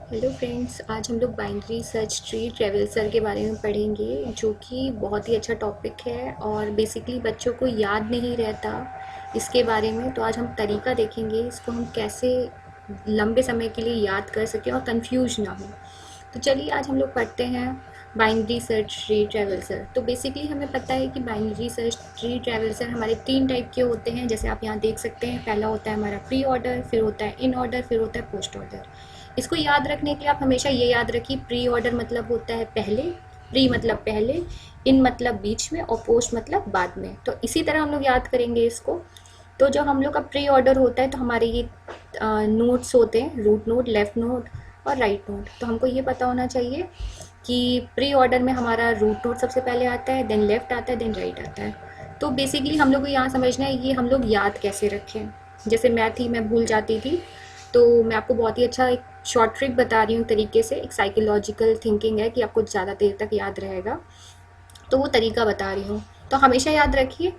Hello friends, आज हम लोग बाइनरी सर्च ट्री ट्रेवल्सर के बारे में पढ़ेंगे, जो कि बहुत ही अच्छा टॉपिक है और बेसिकली बच्चों को याद नहीं रहता इसके बारे में। तो आज हम तरीका देखेंगे इसको हम कैसे लंबे समय के लिए याद कर सकें और कंफ्यूज ना हो। तो चलिए आज हम लोग पढ़ते हैं बाइनरी सर्च ट्री ट्रेवल्सर। तो बेसिकली हमें पता है कि बाइनरी सर्च ट्री ट्रेवल्सर हमारे 3 टाइप के होते हैं, जैसे आप यहाँ देख सकते हैं। पहला होता है हमारा प्री ऑर्डर, फिर होता है इन ऑर्डर, फिर होता है पोस्ट ऑर्डर। इसको याद रखने के लिए आप हमेशा ये याद रखिए, प्री ऑर्डर मतलब होता है पहले, प्री मतलब पहले, इन मतलब बीच में और पोस्ट मतलब बाद में। तो इसी तरह हम लोग याद करेंगे इसको। तो जो हम लोग का प्री ऑर्डर होता है तो हमारे ये नोट्स होते हैं, रूट नोट, लेफ्ट नोट और राइट नोट। तो हमको ये पता होना चाहिए कि प्री ऑर्डर में हमारा रूट नोट सबसे पहले आता है, देन लेफ्ट आता है, देन राइट आता है। तो बेसिकली हम लोग को यहाँ समझना है ये हम लोग याद कैसे रखें। जैसे मैं थी, मैं भूल जाती थी, तो मैं आपको बहुत ही अच्छा एक शॉर्ट ट्रिक बता रही हूँ तरीके से। एक साइकोलॉजिकल थिंकिंग है कि आपको ज़्यादा देर तक याद रहेगा, तो वो तरीका बता रही हूँ। तो हमेशा याद रखिए,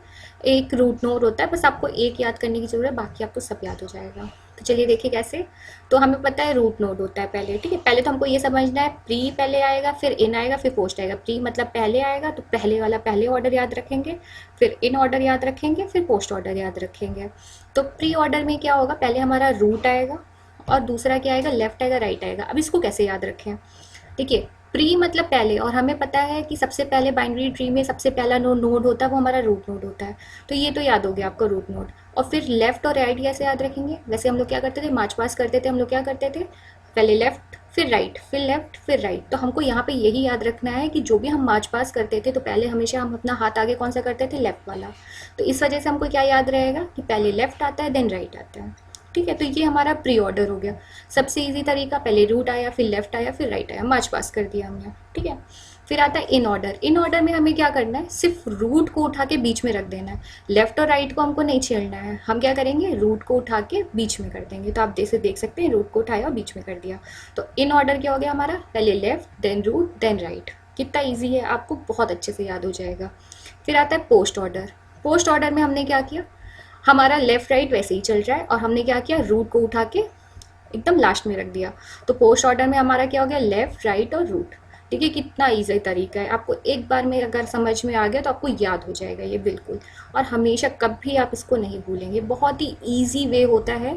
एक रूट नोट होता है, बस आपको एक याद करने की ज़रूरत है, बाकी आपको सब याद हो जाएगा। तो चलिए देखिए कैसे। तो हमें पता है रूट नोट होता है पहले, ठीक है। पहले तो हमको ये समझना है, प्री पहले आएगा, फिर इन आएगा, फिर पोस्ट आएगा। प्री मतलब पहले आएगा तो पहले वाला पहले ऑर्डर याद रखेंगे, फिर इन ऑर्डर याद रखेंगे, फिर पोस्ट ऑर्डर याद रखेंगे। तो प्री ऑर्डर में क्या होगा, पहले हमारा रूट आएगा और दूसरा क्या आएगा, लेफ्ट आएगा, राइट आएगा। अब इसको कैसे याद रखें, देखिए। प्री मतलब पहले, और हमें पता है कि सबसे पहले बाइनरी ट्री में सबसे पहला नोड होता है वो हमारा रूट नोड होता है। तो ये तो याद हो गया आपका रूट नोड। और फिर लेफ्ट और राइट कैसे याद रखेंगे, वैसे हम लोग क्या करते थे, मार्च पास करते थे। हम लोग क्या करते थे, पहले लेफ्ट फिर राइट, फिर लेफ्ट फिर राइट। तो हमको यहाँ पे यही याद रखना है कि जो भी हम मार्च पास करते थे तो पहले हमेशा हम अपना हाथ आगे कौन सा करते थे, लेफ्ट वाला। तो इस वजह से हमको क्या याद रहेगा कि पहले लेफ्ट आता है, देन राइट आता है, ठीक है। तो ये हमारा प्री ऑर्डर हो गया। सबसे इजी तरीका, पहले रूट आया, फिर लेफ्ट आया, फिर राइट आया, मार्च पास कर दिया हमने, ठीक है। फिर आता है इन ऑर्डर। इन ऑर्डर में हमें क्या करना है, सिर्फ रूट को उठा के बीच में रख देना है। लेफ्ट और राइट को हमको नहीं छेड़ना है। हम क्या करेंगे, रूट को उठा के बीच में कर देंगे। तो आप जैसे देख सकते हैं, रूट को उठाया और बीच में कर दिया। तो इन ऑर्डर क्या हो गया हमारा, पहले left, then route, then right. कितना ईजी है, आपको बहुत अच्छे से याद हो जाएगा। फिर आता है पोस्ट ऑर्डर। पोस्ट ऑर्डर में हमने क्या किया, हमारा लेफ्ट राइट वैसे ही चल रहा है और हमने क्या किया, रूट को उठा के एकदम लास्ट में रख दिया। तो पोस्ट ऑर्डर में हमारा क्या हो गया, लेफ्ट राइट और रूट। ठीक है, कितना ईजी तरीका है। आपको एक बार में अगर समझ में आ गया तो आपको याद हो जाएगा ये बिल्कुल। और हमेशा कभी आप इसको नहीं भूलेंगे। बहुत ही ईजी वे होता है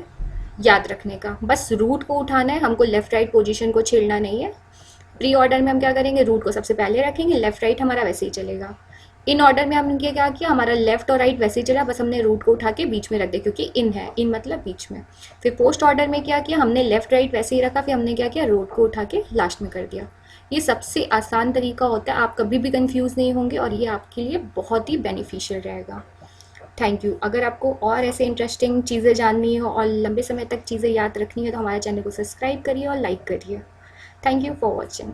याद रखने का। बस रूट को उठाना है, हमको लेफ्ट राइट पोजीशन को छेड़ना नहीं है। प्री ऑर्डर में हम क्या करेंगे, रूट को सबसे पहले रखेंगे, लेफ्ट राइट हमारा वैसे ही चलेगा। इन ऑर्डर में हमने क्या किया, हमारा लेफ्ट और राइट वैसे ही चला, बस हमने रूट को उठा के बीच में रख दिया क्योंकि इन है, इन मतलब बीच में। फिर पोस्ट ऑर्डर में क्या किया, हमने लेफ्ट राइट वैसे ही रखा, फिर हमने क्या किया, रूट को उठा के लास्ट में कर दिया। ये सबसे आसान तरीका होता है, आप कभी भी कंफ्यूज नहीं होंगे और ये आपके लिए बहुत ही बेनिफिशियल रहेगा। Thank you. अगर आपको और ऐसे इंटरेस्टिंग चीज़ें जाननी हो और लंबे समय तक चीज़ें याद रखनी है तो हमारे चैनल को सब्सक्राइब करिए और लाइक करिए। Thank you for watching.